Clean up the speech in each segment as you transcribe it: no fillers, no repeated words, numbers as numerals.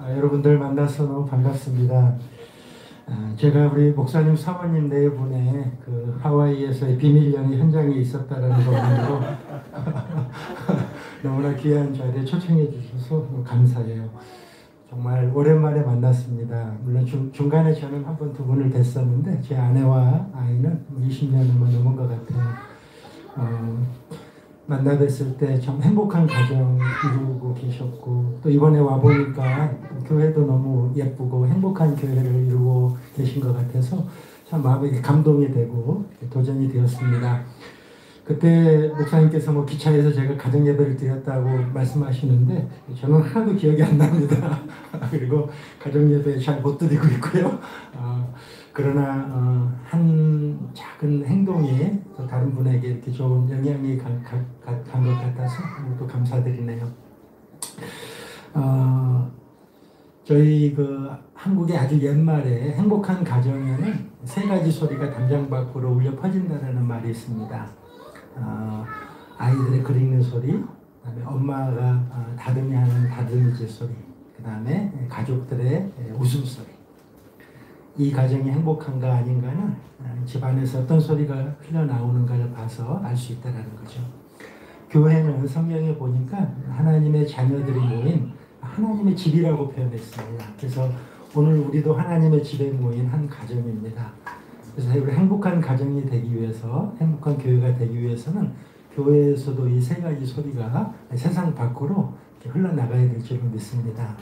여러분들 만나서 너무 반갑습니다. 제가 우리 목사님 사모님 네 분의 그 하와이에서의 비밀 연애 현장에 있었다라는 것만으로 너무나 귀한 자리에 초청해 주셔서 감사해요. 정말 오랜만에 만났습니다. 물론 중간에 저는 한 번 두 분을 뵀었는데 제 아내와 아이는 20년은 넘은 것 같아요. 만나 뵀을 때 참 행복한 가정 이루고 계셨고, 또 이번에 와보니까 교회도 너무 예쁘고 행복한 교회를 이루고 계신 것 같아서 참 마음에 감동이 되고 도전이 되었습니다. 그때 목사님께서 뭐 기차에서 제가 가정 예배를 드렸다고 말씀하시는데 저는 하나도 기억이 안 납니다. 그리고 가정 예배 잘 못 드리고 있고요. 그러나 한 작은 행동이 또 다른 분에게 이렇게 좋은 영향이 간 것 같아서 또 감사드리네요. 저희 그 한국의 아주 옛말에 행복한 가정에는 세 가지 소리가 담장 밖으로 울려 퍼진다는 말이 있습니다. 아이들의 그리는 소리, 그다음에 엄마가 다듬이하는 다듬이질 소리, 그다음에 가족들의 웃음소리. 이 가정이 행복한가 아닌가는 집안에서 어떤 소리가 흘러나오는가를 봐서 알 수 있다는 거죠. 교회는 성경에 보니까 하나님의 자녀들이 모인 하나님의 집이라고 표현했습니다. 그래서 오늘 우리도 하나님의 집에 모인 한 가정입니다. 그래서 우리 행복한 가정이 되기 위해서, 행복한 교회가 되기 위해서는 교회에서도 이 세 가지 소리가 세상 밖으로 흘러나가야 될 줄로 믿습니다.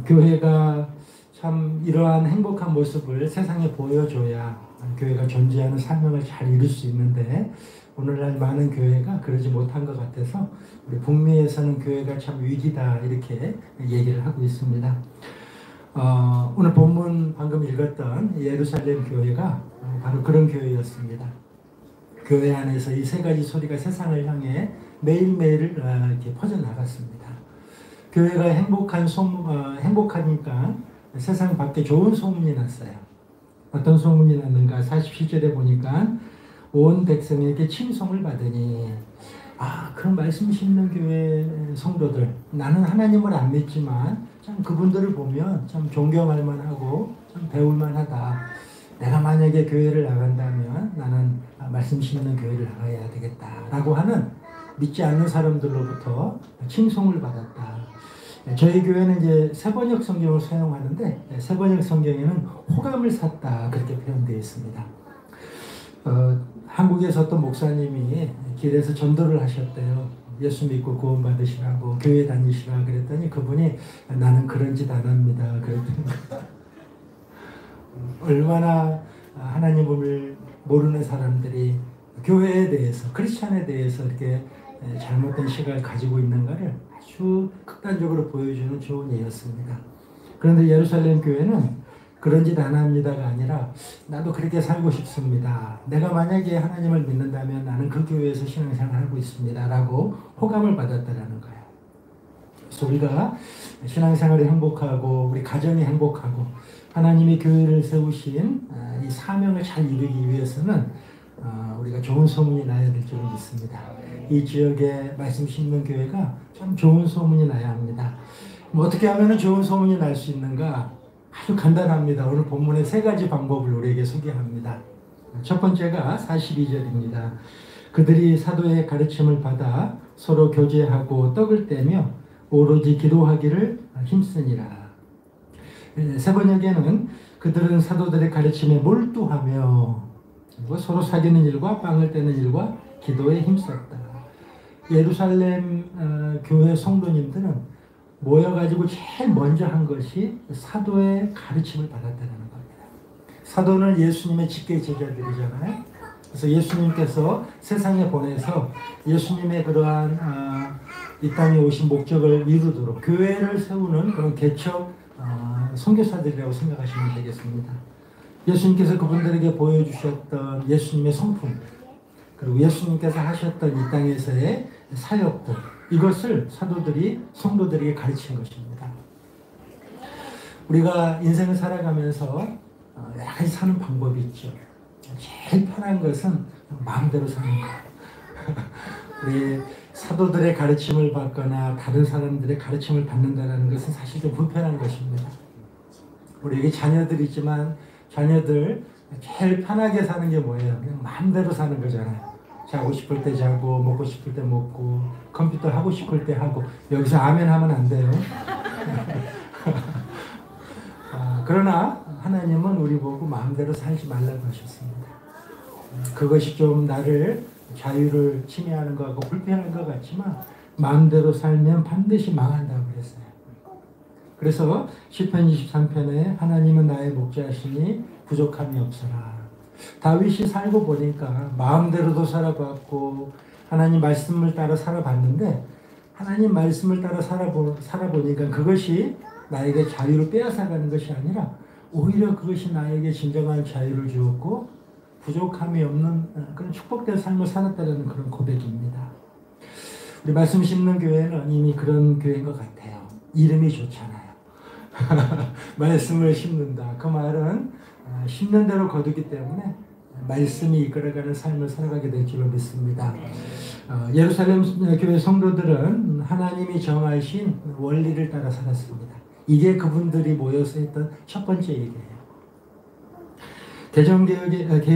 교회가 참 이러한 행복한 모습을 세상에 보여줘야 교회가 존재하는 사명을 잘 이룰 수 있는데, 오늘날 많은 교회가 그러지 못한 것 같아서 우리 북미에서는 교회가 참 위기다 이렇게 얘기를 하고 있습니다. 오늘 본문 방금 읽었던 예루살렘 교회가 바로 그런 교회였습니다. 교회 안에서 이 세 가지 소리가 세상을 향해 매일매일 이렇게 퍼져나갔습니다. 교회가 행복하니까 세상 밖에 좋은 소문이 났어요. 어떤 소문이 났는가? 47절에 보니까 온 백성에게 칭송을 받으니, 그런 말씀 심는 교회 성도들, 나는 하나님을 안 믿지만 참 그분들을 보면 참 존경할 만하고 참 배울 만하다. 내가 만약에 교회를 나간다면 나는 말씀 심는 교회를 나가야 되겠다라고 하는 믿지 않는 사람들로부터 칭송을 받았다. 저희 교회는 이제 새번역 성경을 사용하는데, 새번역 성경에는 호감을 샀다 그렇게 표현되어 있습니다. 한국에서 어떤 목사님이 길에서 전도를 하셨대요. 예수 믿고 구원 받으시라고, 교회 다니시라 그랬더니 그분이 나는 그런 짓 안 합니다 그랬더니 얼마나 하나님을 모르는 사람들이 교회에 대해서, 크리스찬에 대해서 이렇게 잘못된 시각을 가지고 있는가를 아주 극단적으로 보여주는 좋은 예였습니다. 그런데 예루살렘 교회는 그런 짓 안 합니다가 아니라 나도 그렇게 살고 싶습니다. 내가 만약에 하나님을 믿는다면 나는 그 교회에서 신앙생활을 하고 있습니다 라고 호감을 받았다는 거예요. 그래서 우리가 신앙생활이 행복하고 우리 가정이 행복하고 하나님이 교회를 세우신 이 사명을 잘 이루기 위해서는 우리가 좋은 소문이 나야 될 줄을 믿습니다. 이 지역에 말씀 심는 교회가 참 좋은 소문이 나야 합니다. 어떻게 하면 좋은 소문이 날 수 있는가? 아주 간단합니다. 오늘 본문의 세 가지 방법을 우리에게 소개합니다. 첫 번째가 42절입니다. 그들이 사도의 가르침을 받아 서로 교제하고 떡을 떼며 오로지 기도하기를 힘쓰니라. 세 번역에는 그들은 사도들의 가르침에 몰두하며 서로 사귀는 일과 빵을 떼는 일과 기도에 힘썼다. 예루살렘 교회 성도님들은 모여가지고 제일 먼저 한 것이 사도의 가르침을 받았다는 겁니다. 사도는 예수님의 직계 제자들이잖아요. 그래서 예수님께서 세상에 보내서 예수님의 그러한 이 땅에 오신 목적을 이루도록 교회를 세우는 그런 개척 선교사들이라고 생각하시면 되겠습니다. 예수님께서 그분들에게 보여주셨던 예수님의 성품, 그리고 예수님께서 하셨던 이 땅에서의 사역들, 이것을 사도들이 성도들에게 가르친 것입니다. 우리가 인생을 살아가면서 여러 가지 사는 방법이 있죠. 제일 편한 것은 마음대로 사는 것. 우리 사도들의 가르침을 받거나 다른 사람들의 가르침을 받는다는 것은 사실 좀 불편한 것입니다. 우리에게 자녀들이 있지만 자녀들 제일 편하게 사는 게 뭐예요? 그냥 마음대로 사는 거잖아요. 자고 싶을 때 자고 먹고 싶을 때 먹고 컴퓨터 하고 싶을 때 하고. 여기서 아멘 하면 안 돼요. 그러나 하나님은 우리 보고 마음대로 살지 말라고 하셨습니다. 그것이 좀 나를 자유를 침해하는 것 같고 불편한 것 같지만 마음대로 살면 반드시 망한다고 그랬어요. 그래서 시편 23편에 하나님은 나의 목자시니 부족함이 없어라. 다윗이 살고 보니까 마음대로도 살아봤고 하나님 말씀을 따라 살아봤는데 하나님 말씀을 따라 살아보니까 그것이 나에게 자유를 빼앗아가는 것이 아니라 오히려 그것이 나에게 진정한 자유를 주었고 부족함이 없는 그런 축복된 삶을 살았다는 그런 고백입니다. 우리 말씀 심는 교회는 이미 그런 교회인 것 같아요. 이름이 좋잖아요. 말씀을 심는다. 그 말은 심는 대로 거두기 때문에 말씀이 이끌어가는 삶을 살아가게 될 줄로 믿습니다. 예루살렘 교회 성도들은 하나님이 정하신 원리를 따라 살았습니다. 이게 그분들이 모여서 했던 첫 번째 일이에요. 개정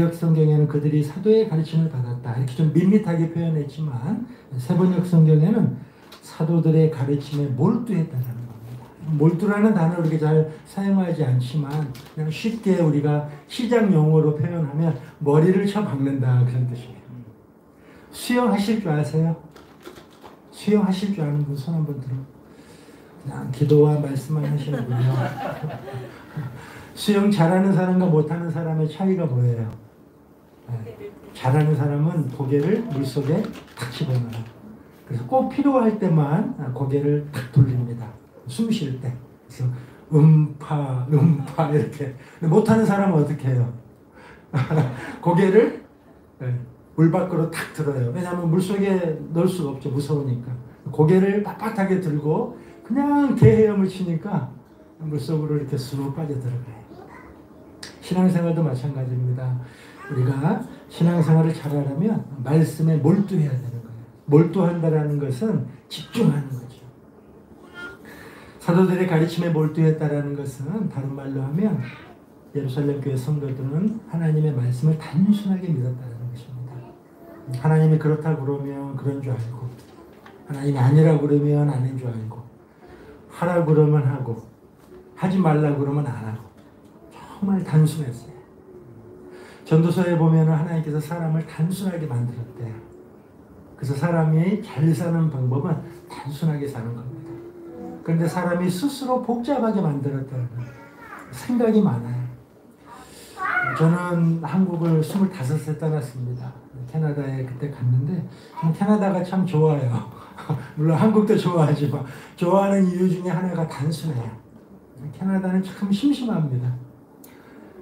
성경에는 그들이 사도의 가르침을 받았다 이렇게 좀 밋밋하게 표현했지만 세번역 성경에는 사도들의 가르침에 몰두했다라는 겁니다. 몰두라는 단어를 그렇게 잘 사용하지 않지만 그냥 쉽게 우리가 시장 용어로 표현하면 머리를 쳐 박는다 그런 뜻이에요. 수영하실 줄 아세요? 수영하실 줄 아는 분 손 한번 들어. 그냥 기도와 말씀만 하시는군요. 수영 잘하는 사람과 못하는 사람의 차이가 뭐예요? 잘하는 사람은 고개를 물속에 탁 집어넣어요. 그래서 꼭 필요할 때만 고개를 탁 돌립니다. 숨 쉴 때. 그래서 음파 이렇게. 못하는 사람은 어떻게 해요? 고개를 물 밖으로 탁 들어요. 왜냐하면 물속에 넣을 수가 없죠. 무서우니까. 고개를 빳빳하게 들고 그냥 개헤엄을 치니까 물속으로 이렇게 쑥 빠져들어가요. 신앙생활도 마찬가지입니다. 우리가 신앙생활을 잘하려면 말씀에 몰두해야 되는 거예요. 몰두한다는 것은 집중하는 거죠. 사도들의 가르침에 몰두했다라는 것은 다른 말로 하면 예루살렘 교회 성도들은 하나님의 말씀을 단순하게 믿었다는 것입니다. 하나님이 그렇다고 그러면 그런 줄 알고 하나님이 아니라고 그러면 아닌 줄 알고 하라고 그러면 하고 하지 말라고 그러면 안 하고 정말 단순했어요. 전도서에 보면 하나님께서 사람을 단순하게 만들었대요. 그래서 사람이 잘 사는 방법은 단순하게 사는 겁니다. 그런데 사람이 스스로 복잡하게 만들었다는 생각이 많아요. 저는 한국을 25세 떠났습니다. 캐나다에 그때 갔는데 캐나다가 참 좋아요. 물론 한국도 좋아하지만 좋아하는 이유 중에 하나가 단순해요. 캐나다는 참 심심합니다.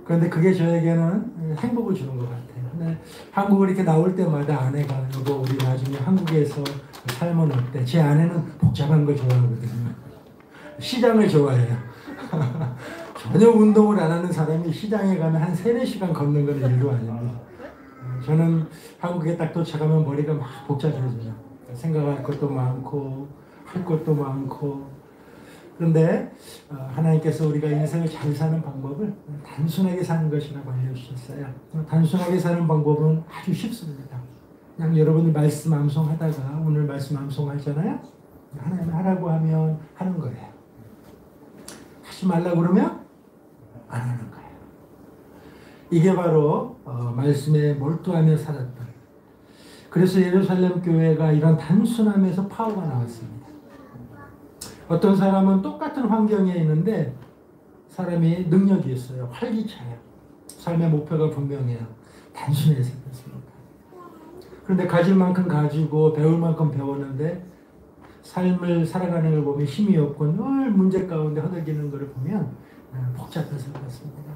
그런데 그게 저에게는 행복을 주는 것 같아요. 근데 한국을 이렇게 나올 때마다 아내가 여보 우리 나중에 한국에서 살면 어때? 제 아내는 복잡한 거 좋아하거든요. 시장을 좋아해요. 전혀 운동을 안 하는 사람이 시장에 가면 한 3-4시간 걷는 건 일도 아닙니다. 저는 한국에 딱 도착하면 머리가 막 복잡해져요. 생각할 것도 많고 할 것도 많고. 그런데 하나님께서 우리가 인생을 잘 사는 방법을 단순하게 사는 것이라고 알려주셨어요. 단순하게 사는 방법은 아주 쉽습니다. 그냥 여러분이 말씀 암송하다가 오늘 말씀 암송하잖아요. 하나님 하라고 하면 하는 거예요. 하지 말라고 그러면 안 하는 거예요. 이게 바로 말씀에 몰두하며 살았던. 그래서 예루살렘 교회가 이런 단순함에서 파워가 나왔습니다. 어떤 사람은 똑같은 환경에 있는데 사람이 능력이 있어요. 활기차요. 삶의 목표가 분명해요. 단순해서 그렇습니다. 그런데 가질 만큼 가지고 배울 만큼 배웠는데 삶을 살아가는 걸 보면 힘이 없고 늘 문제 가운데 허덕이는 것을 보면 복잡해서 그렇습니다.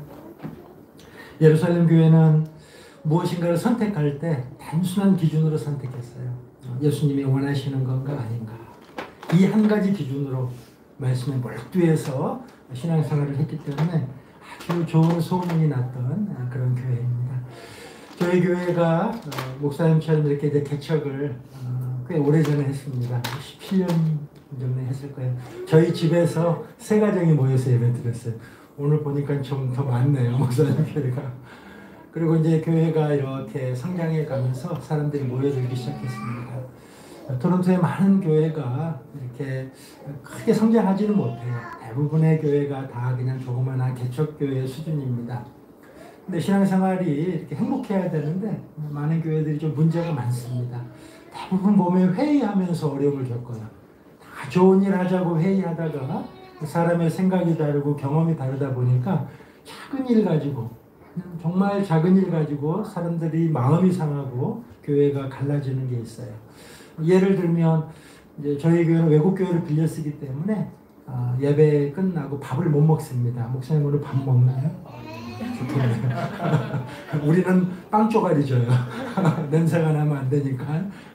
예루살렘 교회는 무엇인가를 선택할 때 단순한 기준으로 선택했어요. 예수님이 원하시는 건가 아닌가. 이 한 가지 기준으로 말씀에 몰두해서 신앙생활을 했기 때문에 아주 좋은 소문이 났던 그런 교회입니다. 저희 교회가 목사님처럼 이렇게 이제 개척을 꽤 오래전에 했습니다. 17년 전에 했을 거예요. 저희 집에서 세 가정이 모여서 예배 드렸어요. 오늘 보니까 좀 더 많네요, 목사님 교회가. 그리고 이제 교회가 이렇게 성장해 가면서 사람들이 모여들기 시작했습니다. 토론토의 많은 교회가 이렇게 크게 성장하지는 못해요. 대부분의 교회가 다 그냥 조그마한 개척교회 수준입니다. 근데 신앙생활이 이렇게 행복해야 되는데 많은 교회들이 좀 문제가 많습니다. 대부분 보면 회의하면서 어려움을 겪어요. 다 좋은 일 하자고 회의하다가 사람의 생각이 다르고 경험이 다르다 보니까 작은 일 가지고, 정말 작은 일 가지고 사람들이 마음이 상하고 교회가 갈라지는 게 있어요. 예를 들면 이제 저희 교회는 외국 교회를 빌려 쓰기 때문에 예배 끝나고 밥을 못 먹습니다. 목사님 오늘 밥 먹나요? 우리는 빵 쪼가리 줘요. 냄새가 나면 안 되니까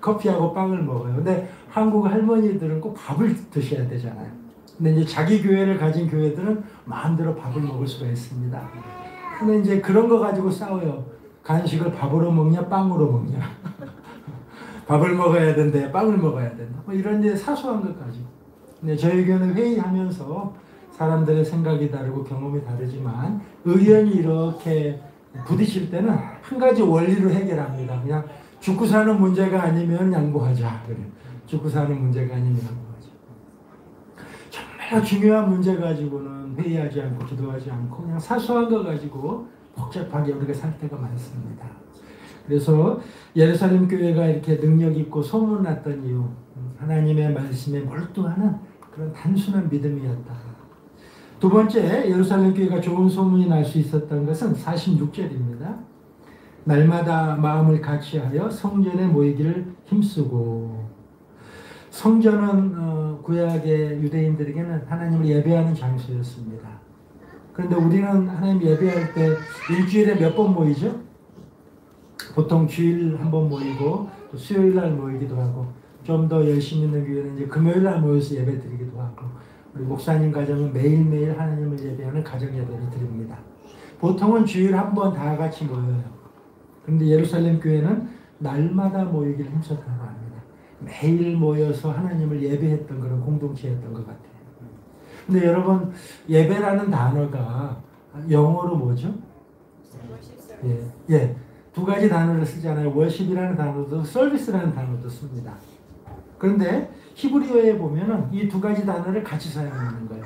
커피하고 빵을 먹어요. 근데 한국 할머니들은 꼭 밥을 드셔야 되잖아요. 근데 이제 자기 교회를 가진 교회들은 마음대로 밥을 먹을 수가 있습니다. 근데 이제 그런 거 가지고 싸워요. 간식을 밥으로 먹냐 빵으로 먹냐. 밥을 먹어야 된대, 빵을 먹어야 된다. 뭐 이런 이제 사소한 것 가지고. 근데 저희 교회는 회의하면서 사람들의 생각이 다르고 경험이 다르지만 의견이 이렇게 부딪힐 때는 한 가지 원리로 해결합니다. 그냥 죽고 사는 문제가 아니면 양보하자. 그래. 죽고 사는 문제가 아니면 양보하자. 정말 중요한 문제 가지고는 회의하지 않고 기도하지 않고 그냥 사소한 거 가지고 복잡하게 우리가 살 때가 많습니다. 그래서 예루살렘 교회가 이렇게 능력 있고 소문났던 이유, 하나님의 말씀에 몰두하는 그런 단순한 믿음이었다. 두 번째, 예루살렘 교회가 좋은 소문이 날 수 있었던 것은 46절입니다. 날마다 마음을 같이하여 성전에 모이기를 힘쓰고. 성전은 구약의 유대인들에게는 하나님을 예배하는 장소였습니다. 그런데 우리는 하나님 예배할 때 일주일에 몇 번 모이죠? 보통 주일 한 번 모이고 또 수요일 날 모이기도 하고, 좀 더 열심히 있는 교회는 이제 금요일 날 모여서 예배 드리기도 하고, 우리 목사님 가정은 매일매일 하나님을 예배하는 가정 예배를 드립니다. 보통은 주일 한 번 다 같이 모여요. 그런데 예루살렘 교회는 날마다 모이기를 힘썼다고 합니다. 매일 모여서 하나님을 예배했던 그런 공동체였던 것 같아요. 근데 여러분, 예배라는 단어가 영어로 뭐죠? 예. 두 가지 단어를 쓰잖아요. 워십이라는 단어도 서비스라는 단어도 씁니다. 그런데 히브리어에 보면은 이 두 가지 단어를 같이 사용하는 거예요.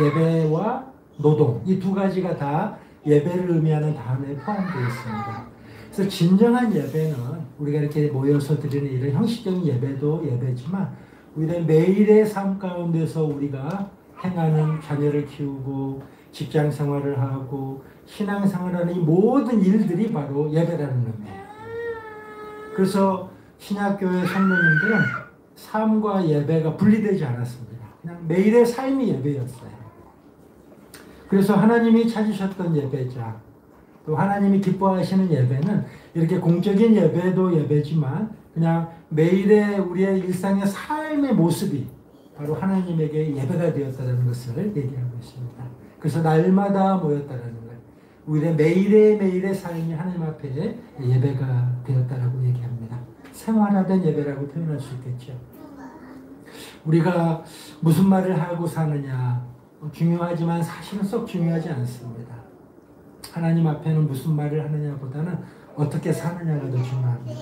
예배와 노동, 이 두 가지가 다 예배를 의미하는 단어에 포함되어 있습니다. 그래서 진정한 예배는 우리가 이렇게 모여서 드리는 이런 형식적인 예배도 예배지만, 우리의 매일의 삶 가운데서 우리가 행하는 자녀를 키우고 직장 생활을 하고 신앙 생활하는 이 모든 일들이 바로 예배라는 의미예요. 그래서 신약교회 성도님들은 삶과 예배가 분리되지 않았습니다. 그냥 매일의 삶이 예배였어요. 그래서 하나님이 찾으셨던 예배자, 또 하나님이 기뻐하시는 예배는 이렇게 공적인 예배도 예배지만 그냥 매일의 우리의 일상의 삶의 모습이 바로 하나님에게 예배가 되었다는 것을 얘기하고 있습니다. 그래서 날마다 모였다는 거예요. 우리의 매일의 삶이 하나님 앞에 예배가 되었다라고 얘기합니다. 생활하던 예배라고 표현할 수 있겠죠. 우리가 무슨 말을 하고 사느냐 중요하지만 사실은 썩 중요하지 않습니다. 하나님 앞에는 무슨 말을 하느냐보다는 어떻게 사느냐가 더 중요합니다.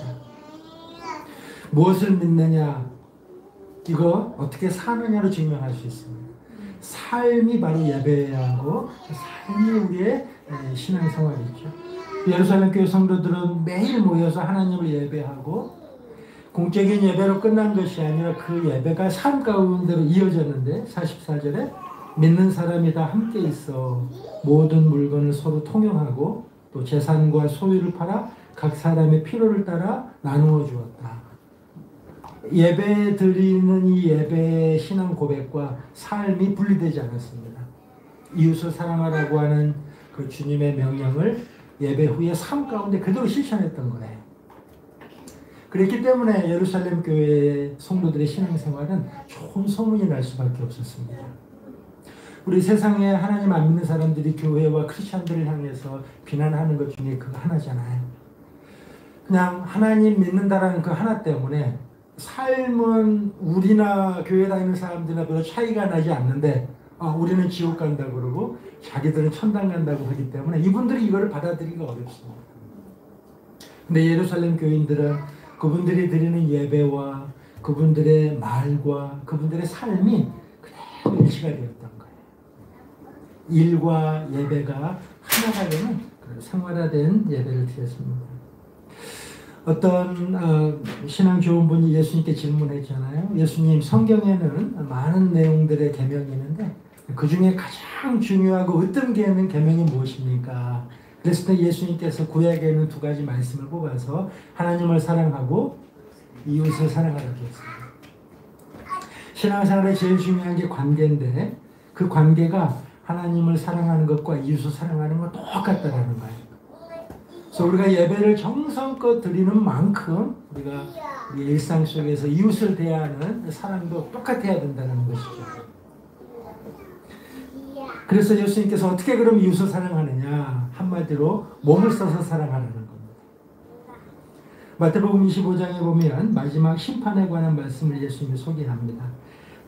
무엇을 믿느냐, 이거 어떻게 사느냐로 증명할 수 있습니다. 삶이 바로 예배해야 하고 삶이 우리의 신앙생활이죠. 예루살렘 교회 성도들은 매일 모여서 하나님을 예배하고 공적인 예배로 끝난 것이 아니라 그 예배가 삶 가운데로 이어졌는데 44절에 믿는 사람이 다 함께 있어 모든 물건을 서로 통용하고 또 재산과 소유를 팔아 각 사람의 필요를 따라 나누어 주었다. 예배 드리는 이 예배의 신앙 고백과 삶이 분리되지 않았습니다. 이웃을 사랑하라고 하는 그 주님의 명령을 예배 후에 삶 가운데 그대로 실천했던 거예요. 그렇기 때문에 예루살렘 교회의 성도들의 신앙생활은 좋은 소문이 날 수밖에 없었습니다. 우리 세상에 하나님 안 믿는 사람들이 교회와 크리스천들을 향해서 비난하는 것 중에 그거 하나잖아요. 그냥 하나님 믿는다라는 그 하나 때문에 삶은 우리나 교회 다니는 사람들이나 별로 차이가 나지 않는데 우리는 지옥 간다 그러고 자기들은 천당 간다고 하기 때문에 이분들이 이거를 받아들이기가 어렵습니다. 근데 예루살렘 교인들은 그분들이 드리는 예배와 그분들의 말과 그분들의 삶이 그대로 일치가 되었던 거예요. 일과 예배가 하나가 되는 생활화된 예배를 드렸습니다. 어떤 신앙 좋은 분이 예수님께 질문했잖아요. 예수님, 성경에는 많은 내용들의 계명이 있는데 그 중에 가장 중요하고 으뜸되는 계명이 무엇입니까? 그랬을 때 예수님께서 구약에 있는 두 가지 말씀을 뽑아서 하나님을 사랑하고 이웃을 사랑하라고 했습니다. 신앙생활에 제일 중요한 게 관계인데 그 관계가 하나님을 사랑하는 것과 이웃을 사랑하는 건 똑같다라는 거예요. 그래서 우리가 예배를 정성껏 드리는 만큼 우리가 우리 일상 속에서 이웃을 대하는 사랑도 똑같아야 된다는 것이죠. 그래서 예수님께서 어떻게 그럼 이웃을 사랑하느냐? 한마디로 몸을 써서 사랑하는 겁니다. 마태복음 25장에 보면 마지막 심판에 관한 말씀을 예수님이 소개합니다.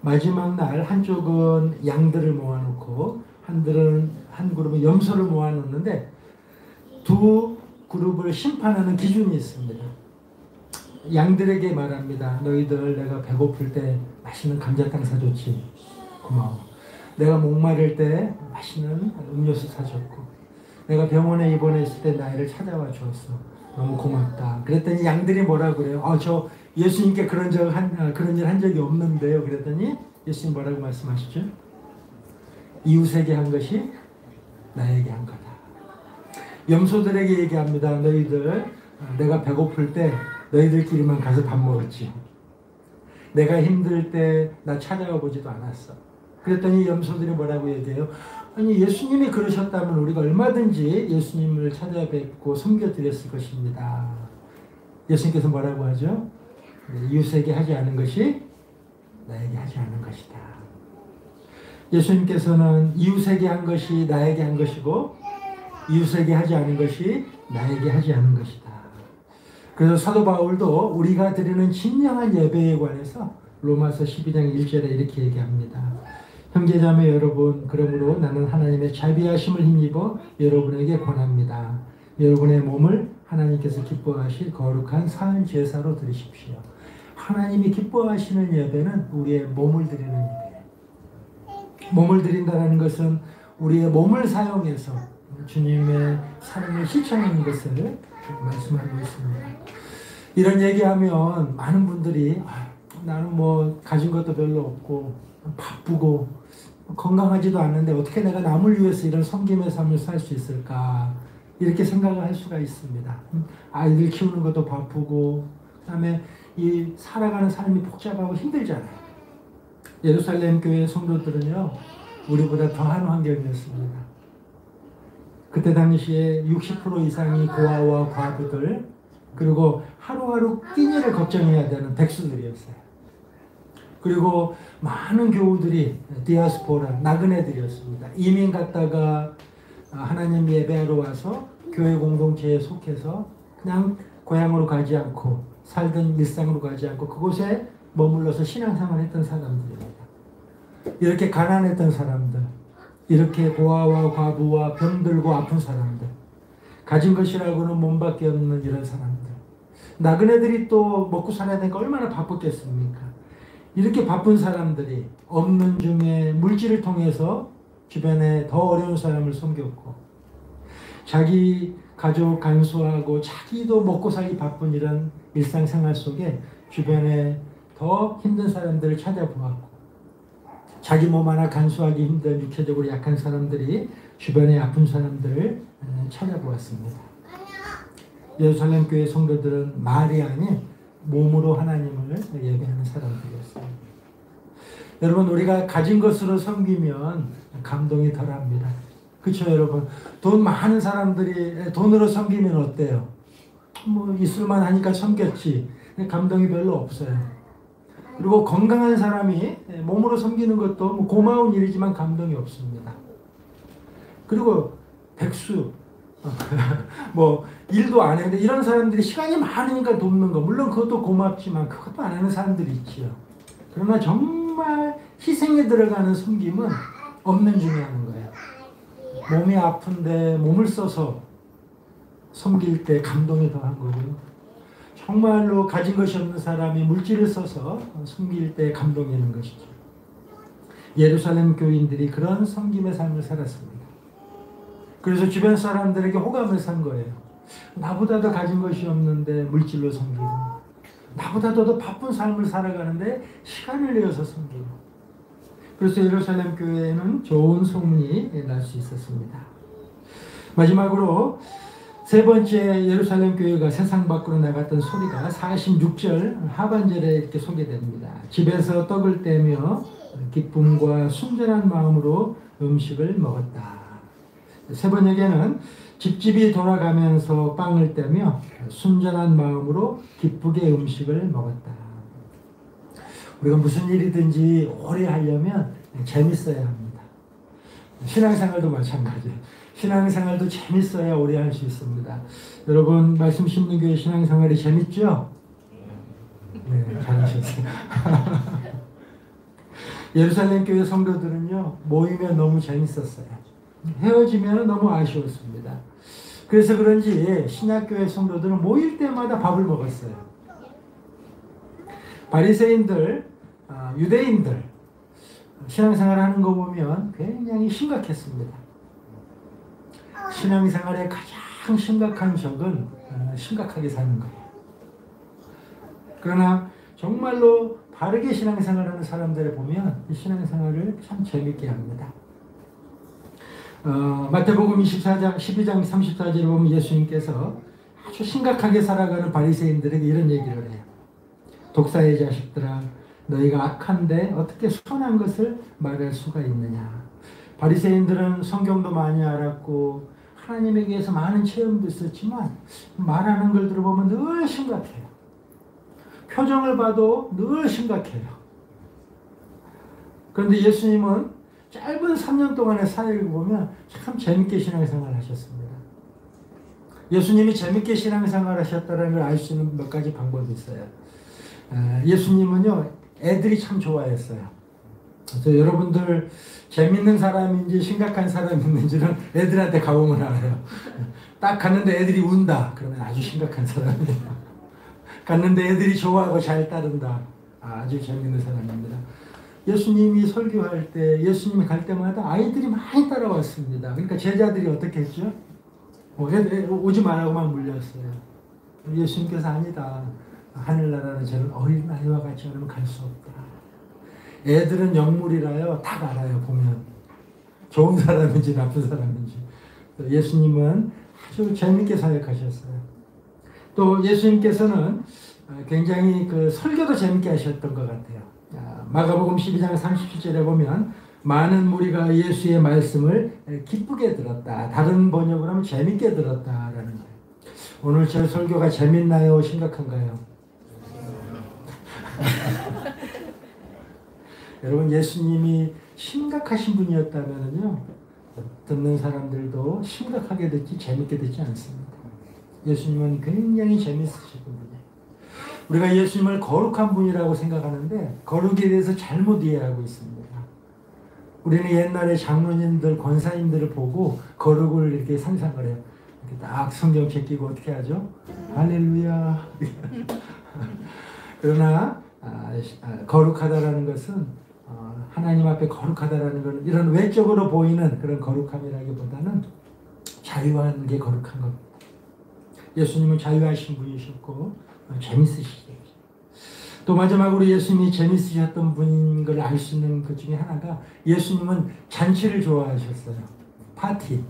마지막 날 한쪽은 양들을 모아놓고 한 그룹은 염소를 모아놓는데 두 그룹을 심판하는 기준이 있습니다. 양들에게 말합니다. 너희들 내가 배고플 때 맛있는 감자탕 사줬지. 고마워. 내가 목마를 때 맛있는 음료수 사줬고 내가 병원에 입원했을 때 나를 찾아와 주었어. 너무 고맙다. 그랬더니 양들이 뭐라고 그래요? 저 예수님께 그런 일 한 적이 없는데요. 그랬더니 예수님 뭐라고 말씀하시죠? 이웃에게 한 것이 나에게 한 거다. 염소들에게 얘기합니다. 너희들 내가 배고플 때 너희들끼리만 가서 밥 먹었지. 내가 힘들 때 나 찾아와 보지도 않았어. 그랬더니 염소들이 뭐라고 얘기해요? 아니 예수님이 그러셨다면 우리가 얼마든지 예수님을 찾아뵙고 섬겨드렸을 것입니다. 예수님께서 뭐라고 하죠? 이웃에게 하지 않은 것이 나에게 하지 않은 것이다. 예수님께서는 이웃에게 한 것이 나에게 한 것이고 이웃에게 하지 않은 것이 나에게 하지 않은 것이다. 그래서 사도 바울도 우리가 드리는 진정한 예배에 관해서 로마서 12장 1절에 이렇게 얘기합니다. 형제자매 여러분, 그러므로 나는 하나님의 자비하심을 힘입어 여러분에게 권합니다. 여러분의 몸을 하나님께서 기뻐하실 거룩한 산 제사로 드리십시오. 하나님이 기뻐하시는 예배는 우리의 몸을 드리는 예배예요. 몸을 드린다는 것은 우리의 몸을 사용해서 주님의 사랑을 실천하는 것을 말씀하고 있습니다. 이런 얘기하면 많은 분들이 나는 뭐 가진 것도 별로 없고 바쁘고 건강하지도 않는데 어떻게 내가 남을 위해서 이런 섬김의 삶을 살 수 있을까 이렇게 생각을 할 수가 있습니다. 아이들 키우는 것도 바쁘고 그다음에 이 살아가는 삶이 복잡하고 힘들잖아요. 예루살렘 교회 성도들은요 우리보다 더한 환경이었습니다. 그때 당시에 60% 이상이 고아와 과부들 그리고 하루하루 끼니를 걱정해야 되는 백수들이었어요. 그리고 많은 교우들이 디아스포라, 나그네들이었습니다. 이민 갔다가 하나님 예배하러 와서 교회 공동체에 속해서 그냥 고향으로 가지 않고 살던 일상으로 가지 않고 그곳에 머물러서 신앙생활을 했던 사람들입니다. 이렇게 가난했던 사람들, 이렇게 고아와 과부와 병들고 아픈 사람들, 가진 것이라고는 몸밖에 없는 이런 사람들, 나그네들이 또 먹고 살아야 되니까 얼마나 바쁘겠습니까? 이렇게 바쁜 사람들이 없는 중에 물질을 통해서 주변에 더 어려운 사람을 섬겼고 자기 가족 간수하고 자기도 먹고 살기 바쁜 이런 일상생활 속에 주변에 더 힘든 사람들을 찾아보았고 자기 몸 하나 간수하기 힘든 육체적으로 약한 사람들이 주변에 아픈 사람들을 찾아보았습니다. 예루살렘 교회 성도들은 말이 아닌 몸으로 하나님을 예배하는 사람들이었어요. 여러분 우리가 가진 것으로 섬기면 감동이 덜합니다. 그렇죠 여러분? 돈 많은 사람들이 돈으로 섬기면 어때요? 뭐 있을만 하니까 섬겼지. 감동이 별로 없어요. 그리고 건강한 사람이 몸으로 섬기는 것도 뭐 고마운 일이지만 감동이 없습니다. 그리고 백수, 뭐 일도 안 해. 근데 이런 사람들이 시간이 많으니까 돕는 거, 물론 그것도 고맙지만 그것도 안 하는 사람들이 있지요. 그러나 정말 희생에 들어가는 섬김은 없는 중에 하는 거예요. 몸이 아픈데 몸을 써서 섬길 때 감동이 더한 거고요. 정말로 가진 것이 없는 사람이 물질을 써서 섬길 때 감동이 있는 것이죠. 예루살렘 교인들이 그런 섬김의 삶을 살았습니다. 그래서 주변 사람들에게 호감을 산 거예요. 나보다도 가진 것이 없는데 물질로 섬기고, 나보다도 더 바쁜 삶을 살아가는데 시간을 내어서 섬기고. 그래서 예루살렘 교회에는 좋은 소문이 날 수 있었습니다. 마지막으로 세 번째 예루살렘 교회가 세상 밖으로 나갔던 소리가 46절 하반절에 이렇게 소개됩니다. 집에서 떡을 떼며 기쁨과 순전한 마음으로 음식을 먹었다. 세 번역에는 집집이 돌아가면서 빵을 떼며 순전한 마음으로 기쁘게 음식을 먹었다. 우리가 무슨 일이든지 오래 하려면 재밌어야 합니다. 신앙생활도 마찬가지예요. 신앙생활도 재밌어야 오래 할 수 있습니다. 여러분 말씀 심는 교회 신앙생활이 재밌죠? 네, 잘하셨어요. 예루살렘 교회 성도들은요, 모이면 너무 재밌었어요. 헤어지면 너무 아쉬웠습니다. 그래서 그런지 신약교회 성도들은 모일 때마다 밥을 먹었어요. 바리새인들, 유대인들 신앙생활 하는 거 보면 굉장히 심각했습니다. 신앙생활의 가장 심각한 적은 심각하게 사는 거예요. 그러나 정말로 바르게 신앙생활하는 사람들을 보면 신앙생활을 참 재밌게 합니다. 마태복음 12장 34절에 보면 예수님께서 아주 심각하게 살아가는 바리새인들에게 이런 얘기를 해요. 독사의 자식들아, 너희가 악한데 어떻게 선한 것을 말할 수가 있느냐. 바리새인들은 성경도 많이 알았고 하나님에 대해서 많은 체험도 있었지만 말하는 걸 들어보면 늘 심각해요. 표정을 봐도 늘 심각해요. 그런데 예수님은 짧은 3년 동안의 사역을 보면 참 재밌게 신앙생활 하셨습니다. 예수님이 재밌게 신앙생활 하셨다는 걸 알 수 있는 몇 가지 방법이 있어요. 예수님은요, 애들이 참 좋아했어요. 그래서 여러분들 재밌는 사람인지 심각한 사람인지는 애들한테 가보면 알아요. 딱 갔는데 애들이 운다. 그러면 아주 심각한 사람이에요. 갔는데 애들이 좋아하고 잘 따른다. 아주 재밌는 사람입니다. 예수님이 설교할 때, 예수님이 갈 때마다 아이들이 많이 따라왔습니다. 그러니까 제자들이 어떻게 했죠? 애들 오지 말라고만 물렸어요. 예수님께서 아니다. 하늘나라는 저는 어린아이와 같이 하면 갈 수 없다. 애들은 영물이라요. 다 알아요. 보면. 좋은 사람인지 나쁜 사람인지. 예수님은 아주 재밌게 사역하셨어요. 또 예수님께서는 굉장히 그 설교도 재밌게 하셨던 것 같아요. 마가복음 12장 37절에 보면 많은 무리가 예수의 말씀을 기쁘게 들었다. 다른 번역으로 하면 재밌게 들었다라는 거예요. 오늘 제 설교가 재밌나요? 심각한가요? 여러분 예수님이 심각하신 분이었다면요, 듣는 사람들도 심각하게 듣지 재밌게 듣지 않습니다. 예수님은 굉장히 재밌으신 분이에요. 우리가 예수님을 거룩한 분이라고 생각하는데 거룩에 대해서 잘못 이해하고 있습니다. 우리는 옛날에 장로님들, 권사님들을 보고 거룩을 이렇게 상상을 해요. 이렇게 딱 성경 제끼고 어떻게 하죠? 할렐루야. 그러나 거룩하다라는 것은 하나님 앞에 거룩하다라는 것은 이런 외적으로 보이는 그런 거룩함이라기보다는 자유한 게 거룩한 겁니다. 예수님은 자유하신 분이셨고 재밌으시죠. 또 마지막으로 예수님이 재밌으셨던 분인 걸 알 수 있는 것 중에 하나가 예수님은 잔치를 좋아하셨어요. 파티.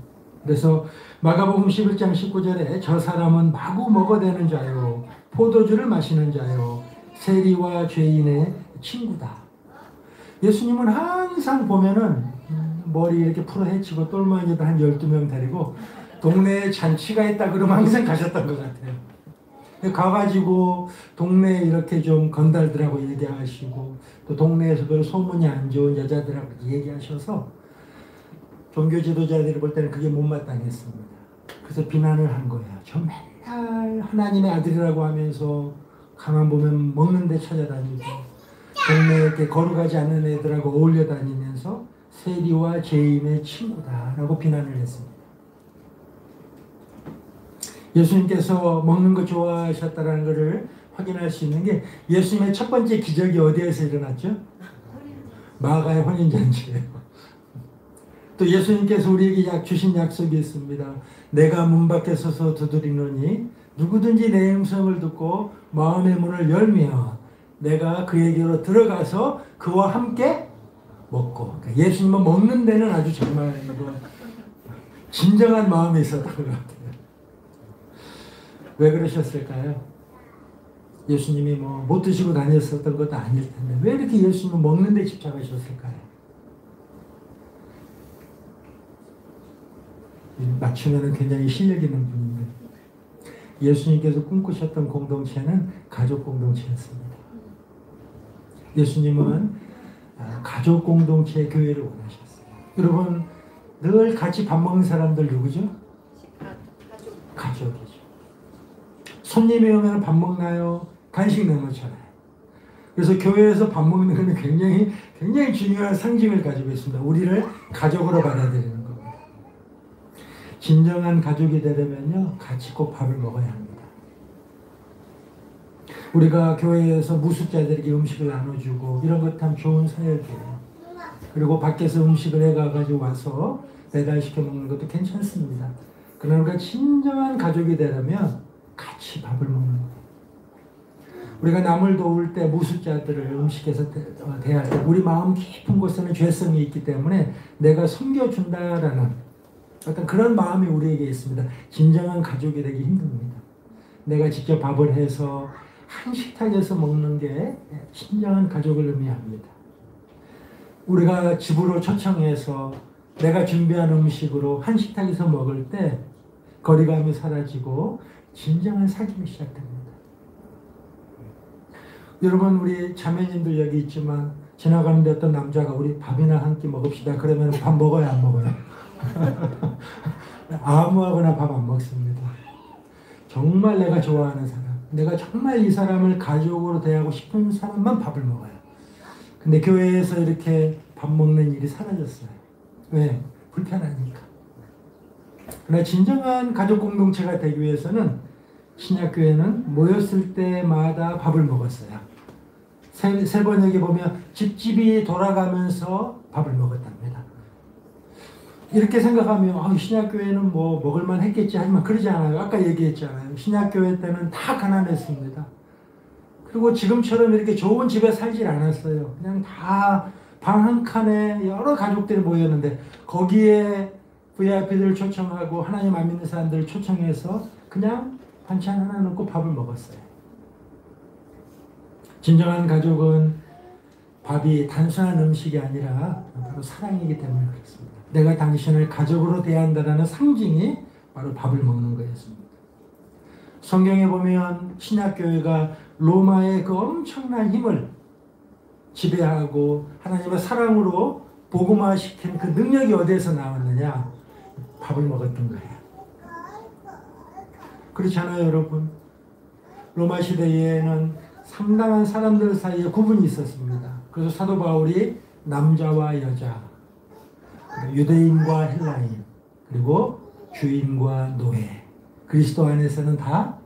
그래서 마가복음 11장 19절에 저 사람은 마구 먹어대는 자요, 포도주를 마시는 자요, 세리와 죄인의 친구다. 예수님은 항상 보면은 머리 이렇게 풀어헤치고 똘마니도 한 12명 데리고 동네에 잔치가 있다 그러면 항상 가셨던 것 같아요. 가가지고 동네에 이렇게 좀 건달들하고 얘기하시고 또 동네에서 별로 소문이 안 좋은 여자들하고 얘기하셔서 종교 지도자들이 볼 때는 그게 못마땅했습니다. 그래서 비난을 한 거예요. 저 맨날 하나님의 아들이라고 하면서 가만 보면 먹는 데 찾아다니고 동네에 이렇게 거룩하지 않은 애들하고 어울려 다니면서 세리와 죄인의 친구다라고 비난을 했습니다. 예수님께서 먹는 거 좋아하셨다는 것을 확인할 수 있는 게 예수님의 첫 번째 기적이 어디에서 일어났죠? 마가의 혼인잔치예요. 또 예수님께서 우리에게 주신 약속이 있습니다. 내가 문 밖에 서서 두드리노니 누구든지 내 음성을 듣고 마음의 문을 열면 내가 그에게로 들어가서 그와 함께 먹고. 그러니까 예수님은 먹는 데는 아주 정말 진정한 마음이 있었던 것 같아요. 왜 그러셨을까요? 예수님이 못 드시고 다녔었던 것도 아닐 텐데 왜 이렇게 예수님은 먹는 데 집착하셨을까요? 맞추면 굉장히 실력 있는 분인데 예수님께서 꿈꾸셨던 공동체는 가족 공동체였습니다. 예수님은 가족 공동체의 교회를 원하셨어요. 여러분 늘 같이 밥 먹는 사람들 누구죠? 가족이죠. 손님이 오면 밥 먹나요? 간식 내놓잖아요. 그래서 교회에서 밥 먹는 것은 굉장히 중요한 상징을 가지고 있습니다. 우리를 가족으로 받아들이는 겁니다. 진정한 가족이 되려면요, 같이 꼭 밥을 먹어야 합니다. 우리가 교회에서 무숙자들에게 음식을 나눠주고 이런 것 참 좋은 사역이에요. 그리고 밖에서 음식을 해가지고 와서 배달시켜 먹는 것도 괜찮습니다. 그러나 우리가 진정한 가족이 되려면 같이 밥을 먹는 거예요. 우리가 남을 도울 때 무숙자들을 음식에서 대할 때 우리 마음 깊은 곳에는 죄성이 있기 때문에 내가 섬겨준다라는 어떤 그런 마음이 우리에게 있습니다. 진정한 가족이 되기 힘듭니다. 내가 직접 밥을 해서 한 식탁에서 먹는 게 진정한 가족을 의미합니다. 우리가 집으로 초청해서 내가 준비한 음식으로 한 식탁에서 먹을 때 거리감이 사라지고 진정한 사귐이 시작됩니다. 여러분 우리 자매님들 여기 있지만 지나가는데 어떤 남자가 우리 밥이나 한 끼 먹읍시다 그러면 밥 먹어요 안 먹어요? 아무하거나 밥 안 먹습니다. 정말 내가 좋아하는 사람, 내가 정말 이 사람을 가족으로 대하고 싶은 사람만 밥을 먹어요. 근데 교회에서 이렇게 밥 먹는 일이 사라졌어요. 왜? 불편하니까. 그러나 진정한 가족 공동체가 되기 위해서는 신약교회는 모였을 때마다 밥을 먹었어요. 세 번역에 보면 집집이 돌아가면서 밥을 먹었답니다. 이렇게 생각하면 신약교회는 뭐 먹을만 했겠지 하지만 그러지 않아요. 아까 얘기했잖아요. 신약교회 때는 다 가난했습니다. 그리고 지금처럼 이렇게 좋은 집에 살질 않았어요. 그냥 다 방 한 칸에 여러 가족들이 모였는데 거기에 VIP들을 초청하고 하나님 안 믿는 사람들을 초청해서 그냥 반찬 하나 넣고 밥을 먹었어요. 진정한 가족은 밥이 단순한 음식이 아니라 바로 사랑이기 때문에 그렇습니다. 내가 당신을 가족으로 대한다는 상징이 바로 밥을 먹는 거였습니다. 성경에 보면 신약교회가 로마의 그 엄청난 힘을 지배하고 하나님의 사랑으로 복음화시킨 그 능력이 어디에서 나왔느냐? 밥을 먹었던 거예요. 그렇잖아요, 여러분. 로마 시대에는 상당한 사람들 사이에 구분이 있었습니다. 그래서 사도 바울이 남자와 여자, 유대인과 헬라인, 그리고 주인과 노예, 그리스도 안에서는 다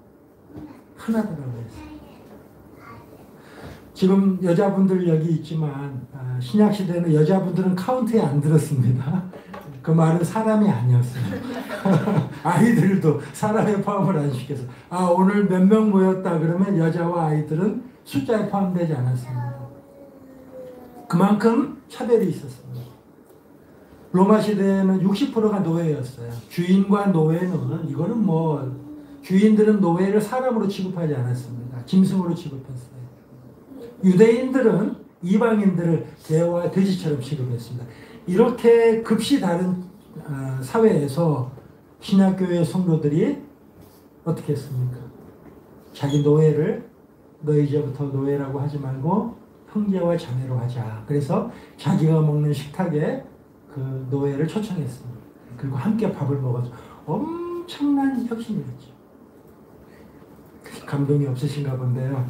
하나더라고요. 지금 여자분들 여기 있지만 신약 시대는 여자분들은 카운트에 안 들었습니다. 그 말은 사람이 아니었어요. 아이들도 사람에 포함을 안 시켜서 오늘 몇 명 모였다 그러면 여자와 아이들은 숫자에 포함되지 않았습니다. 그만큼 차별이 있었습니다. 로마 시대에는 60%가 노예였어요. 주인과 노예는 이거는 주인들은 노예를 사람으로 취급하지 않았습니다. 짐승으로 취급했어요. 유대인들은 이방인들을 개와 돼지처럼 취급했습니다. 이렇게 급시 다른 사회에서 신약교회 성도들이 어떻게 했습니까? 자기 노예를 너 이제부터 노예라고 하지 말고 형제와 자매로 하자. 그래서 자기가 먹는 식탁에 그 노예를 초청했습니다. 그리고 함께 밥을 먹어서 엄청난 혁신이었죠. 감동이 없으신가 본데요.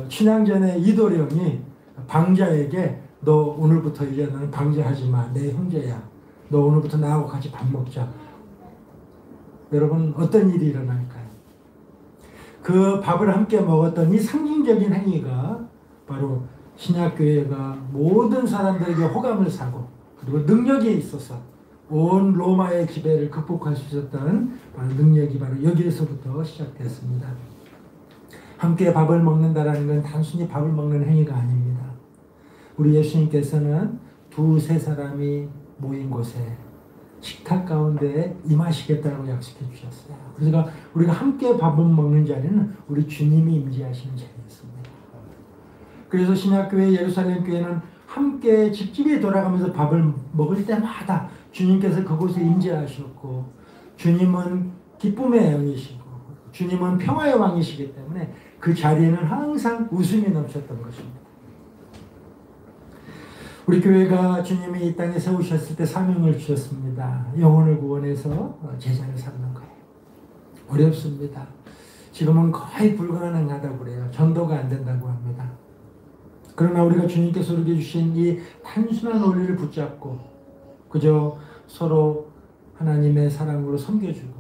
춘향전에 이도령이 방자에게 너 오늘부터 이제 너는 방자하지 마. 내 형제야. 너 오늘부터 나하고 같이 밥 먹자. 여러분 어떤 일이 일어날까요? 그 밥을 함께 먹었던 이 상징적인 행위가 바로 신약교회가 모든 사람들에게 호감을 사고 그리고 능력이 있어서 온 로마의 지배를 극복할 수 있었던 능력이 바로 여기에서부터 시작됐습니다. 함께 밥을 먹는다라는 건 단순히 밥을 먹는 행위가 아닙니다. 우리 예수님께서는 두세 사람이 모인 곳에 식탁 가운데 임하시겠다고 약속해 주셨어요. 그래서 우리가 함께 밥을 먹는 자리는 우리 주님이 임재하시는 자리였습니다. 그래서 신약교회 예루살렘 교회는 함께 집집이 돌아가면서 밥을 먹을 때마다 주님께서 그곳에 임재하셨고 주님은 기쁨의 영이시고 주님은 평화의 왕이시기 때문에 그 자리에는 항상 웃음이 넘쳤던 것입니다. 우리 교회가 주님이 이 땅에 세우셨을 때 사명을 주셨습니다. 영혼을 구원해서 제자를 삼는 거예요. 어렵습니다. 지금은 거의 불가능하다고 그래요. 전도가 안 된다고 합니다. 그러나 우리가 주님께서 우리에게 주신 이 단순한 원리를 붙잡고 그저 서로 하나님의 사랑으로 섬겨주고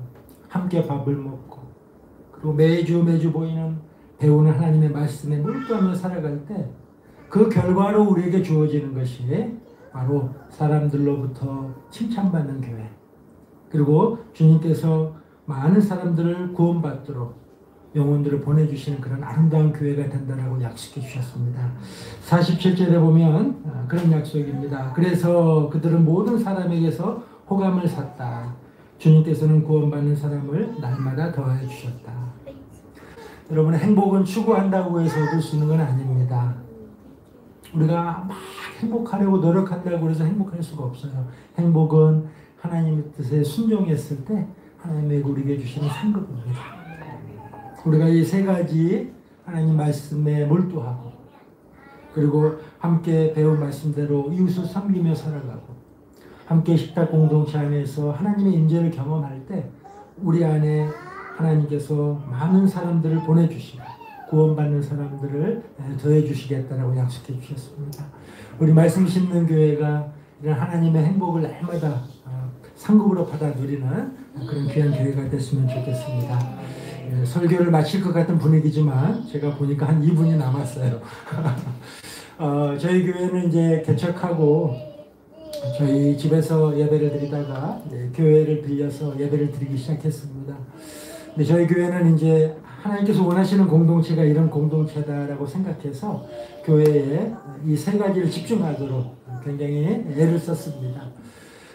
함께 밥을 먹고 그리고 매주 보이는 배우는 하나님의 말씀에 몰두하며 살아갈 때 그 결과로 우리에게 주어지는 것이 바로 사람들로부터 칭찬받는 교회 그리고 주님께서 많은 사람들을 구원받도록 영혼들을 보내주시는 그런 아름다운 교회가 된다라고 약속해 주셨습니다. 47절에 보면 그런 약속입니다. 그래서 그들은 모든 사람에게서 호감을 샀다. 주님께서는 구원받는 사람을 날마다 더해 주셨다. 여러분 행복은 추구한다고 해서 얻을 수 있는 건 아닙니다. 우리가 막 행복하려고 노력한다고 해서 행복할 수가 없어요. 행복은 하나님의 뜻에 순종했을 때 하나님의 우리에게 주시는 상급입니다. 우리가 이 세 가지 하나님 말씀에 몰두하고 그리고 함께 배운 말씀대로 이웃을 섬기며 살아가고 함께 식탁 공동체 안에서 하나님의 임재를 경험할 때 우리 안에 하나님께서 많은 사람들을 보내주시고 구원받는 사람들을 더해 주시겠다라고 약속해 주셨습니다. 우리 말씀 심는 교회가 이런 하나님의 행복을 날마다 상급으로 받아 누리는 그런 귀한 교회가 됐으면 좋겠습니다. 설교를 마칠 것 같은 분위기지만 제가 보니까 한 2분이 남았어요. 저희 교회는 이제 개척하고 저희 집에서 예배를 드리다가 교회를 빌려서 예배를 드리기 시작했습니다. 근데 저희 교회는 이제 하나님께서 원하시는 공동체가 이런 공동체다라고 생각해서 교회에 이 세 가지를 집중하도록 굉장히 애를 썼습니다.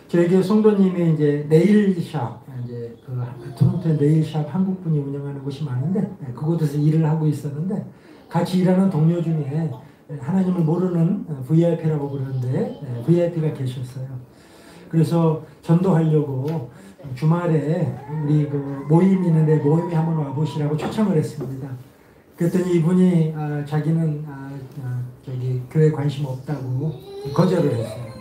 저희 교회 성도님이 이제 네일샵, 이제 그 토론토에 네일샵 한국 분이 운영하는 곳이 많은데 그곳에서 일을 하고 있었는데 같이 일하는 동료 중에 하나님을 모르는 VIP라고 부르는데 VIP가 계셨어요. 그래서 전도하려고 주말에 우리 그 모임이 있는데 모임에 한번 와보시라고 초청을 했습니다. 그랬더니 이분이 자기는 저기 교회에 관심 없다고 거절을 했어요.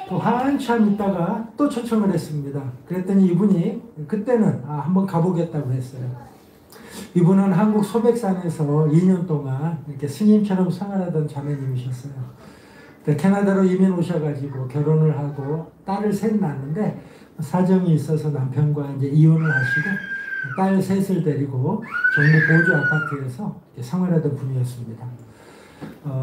또 한참 있다가 또 초청을 했습니다. 그랬더니 이분이 그때는 한번 가보겠다고 했어요. 이분은 한국 소백산에서 2년 동안 이렇게 스님처럼 생활하던 자매님이셨어요. 캐나다로 이민 오셔가지고 결혼을 하고 딸을 셋 낳았는데 사정이 있어서 남편과 이제 이혼을 하시고 딸 셋을 데리고 정부 보조 아파트에서 생활하던 분이었습니다.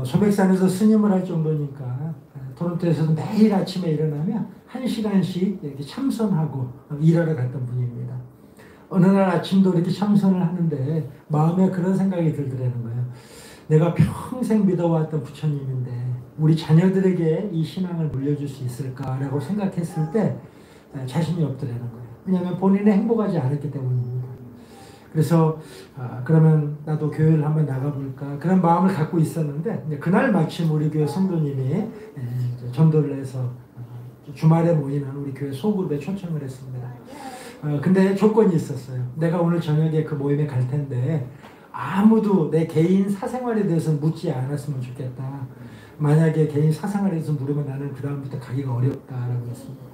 소백산에서 스님을 할 정도니까 토론토에서도 매일 아침에 일어나면 1시간씩 이렇게 참선하고 일하러 갔던 분입니다. 어느 날 아침도 이렇게 참선을 하는데 마음에 그런 생각이 들더라는 거예요. 내가 평생 믿어왔던 부처님인데 우리 자녀들에게 이 신앙을 물려줄 수 있을까라고 생각했을 때 자신이 없더라는 거예요. 왜냐하면 본인이 행복하지 않았기 때문입니다. 그래서 그러면 나도 교회를 한번 나가볼까 그런 마음을 갖고 있었는데 그날 마침 우리 교회 성도님이 전도를 해서 주말에 모이는 우리 교회 소그룹에 초청을 했습니다. 근데 조건이 있었어요. 내가 오늘 저녁에 그 모임에 갈 텐데 아무도 내 개인 사생활에 대해서 묻지 않았으면 좋겠다. 만약에 개인 사생활에 대해서 물으면 나는 그 다음부터 가기가 어렵다라고 했습니다.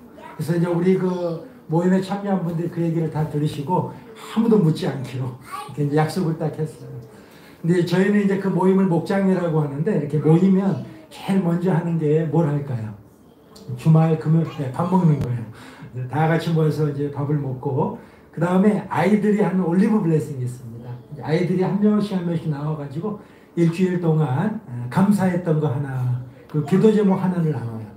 그래서 이제 우리 그 모임에 참여한 분들이 그 얘기를 다 들으시고 아무도 묻지 않기로 이렇게 이제 약속을 딱 했어요. 근데 저희는 이제 그 모임을 목장이라고 하는데, 이렇게 모이면 제일 먼저 하는 게 뭘 할까요? 주말 금요일 밥 먹는 거예요. 다 같이 모여서 이제 밥을 먹고, 그 다음에 아이들이 하는 올리브 블레싱이 있습니다. 아이들이 한 명씩 나와가지고 일주일 동안 감사했던 거 하나, 그 기도 제목 하나를 나눠요.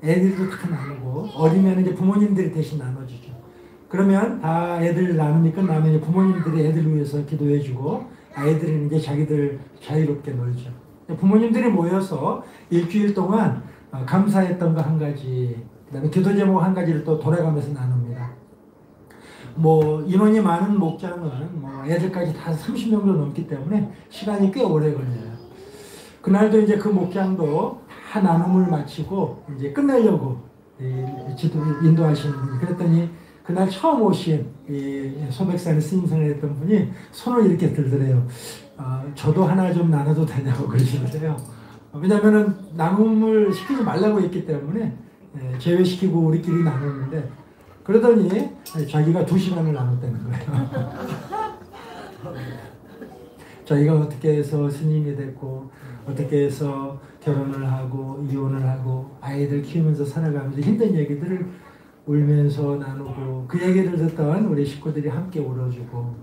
애들도 다 나누고, 어리면 이제 부모님들이 대신 나눠주죠. 그러면 다 애들 나누니 끝나면 이제 부모님들이 애들 위해서 기도해주고, 아이들은 이제 자기들 자유롭게 놀죠. 부모님들이 모여서 일주일 동안 감사했던 거 한 가지, 그 다음에 기도 제목 한 가지를 또 돌아가면서 나눕니다. 뭐 인원이 많은 목장은 뭐 애들까지 다 30명 정도 넘기 때문에 시간이 꽤 오래 걸려요. 그날도 이제 그 목장도 다 나눔을 마치고 이제 끝내려고 인도하시는 분이, 그랬더니 그날 처음 오신 소백산에 스님선을 했던 분이 손을 이렇게 들더래요. 저도 하나 좀 나눠도 되냐고 그러시는데요. 왜냐면은 나눔을 시키지 말라고 했기 때문에 제외시키고 우리끼리 나눴는데, 그러더니 자기가 2시간을 나눴다는 거예요. 자기가 어떻게 해서 스님이 됐고, 어떻게 해서 결혼을 하고 이혼을 하고 아이들 키우면서 살아가면서 힘든 얘기들을 울면서 나누고, 그 얘기를 듣던 우리 식구들이 함께 울어주고,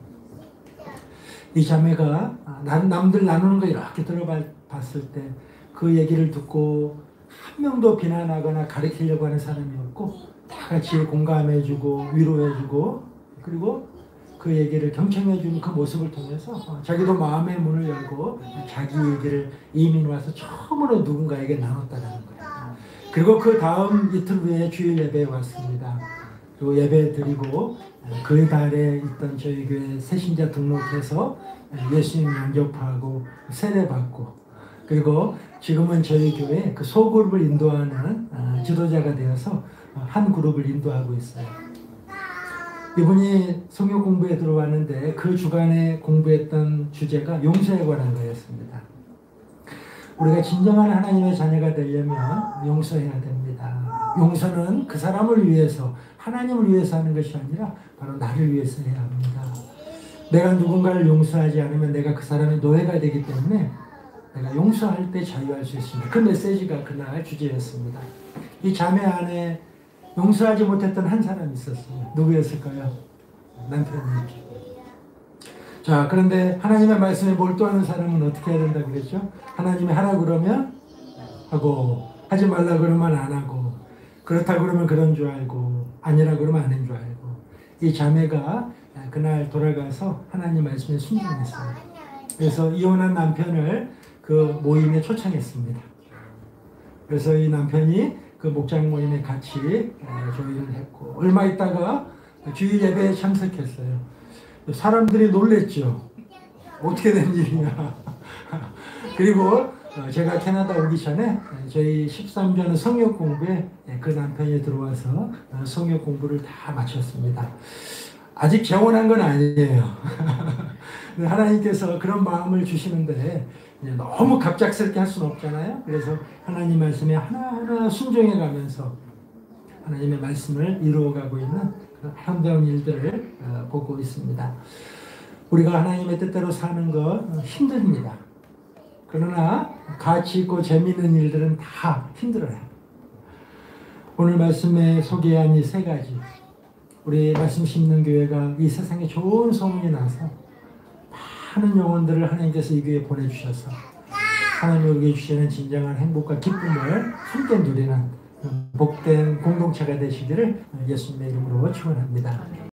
이 자매가 남들 나누는 거 이렇게 들어봤을 때 그 얘기를 듣고 한 명도 비난하거나 가르치려고 하는 사람이 없고, 다 같이 공감해주고 위로해주고, 그리고 그 얘기를 경청해주는 그 모습을 통해서 자기도 마음의 문을 열고 자기 얘기를 이민 와서 처음으로 누군가에게 나눴다는 거예요. 그리고 그 다음 이틀 후에 주일 예배에 왔습니다. 그리고 예배 드리고, 그 달에 있던 저희 교회 새신자 등록해서 예수님 영접하고 세례받고, 그리고 지금은 저희 교회 그 소그룹을 인도하는 지도자가 되어서 한 그룹을 인도하고 있어요. 이분이 성경 공부에 들어왔는데 그 주간에 공부했던 주제가 용서에 관한 거였습니다. 우리가 진정한 하나님의 자녀가 되려면 용서해야 됩니다. 용서는 그 사람을 위해서, 하나님을 위해서 하는 것이 아니라 바로 나를 위해서 해야 합니다. 내가 누군가를 용서하지 않으면 내가 그 사람의 노예가 되기 때문에 내가 용서할 때 자유할 수 있습니다. 그 메시지가 그날 주제였습니다. 이 자매 안에 용서하지 못했던 한 사람이 있었어요. 누구였을까요? 남편이었죠. 자, 그런데 하나님의 말씀에 몰두하는 사람은 어떻게 해야 된다고 그랬죠? 하나님이 하라 그러면 하고, 하지 말라 그러면 안 하고, 그렇다 그러면 그런 줄 알고, 아니라 그러면 아닌 줄 알고. 이 자매가 그날 돌아가서 하나님 말씀에 순종했어요. 그래서 이혼한 남편을 그 모임에 초청했습니다. 그래서 이 남편이 그 목장 모임에 같이 조인을 했고, 얼마 있다가 주일 예배에 참석했어요. 사람들이 놀랬죠. 어떻게 된 일이냐. 그리고 제가 캐나다 오기 전에 저희 13년 성역 공부에 그 남편이 들어와서 성역 공부를 다 마쳤습니다. 아직 재혼한 건 아니에요. 하나님께서 그런 마음을 주시는데 너무 갑작스럽게 할 수는 없잖아요. 그래서 하나님 말씀에 하나하나 순종해 가면서 하나님의 말씀을 이루어가고 있는 아름다운 일들을 보고 있습니다. 우리가 하나님의 뜻대로 사는 거 힘듭니다. 그러나 가치 있고 재미있는 일들은 다 힘들어요. 오늘 말씀에 소개한 이 3가지, 우리 말씀 심는 교회가 이 세상에 좋은 소문이 나서 많은 영혼들을 하나님께서 이 교회에 보내주셔서 하나님이 우리에게 주시는 진정한 행복과 기쁨을 함께 누리는 복된 공동체가 되시기를 예수님의 이름으로 축원합니다.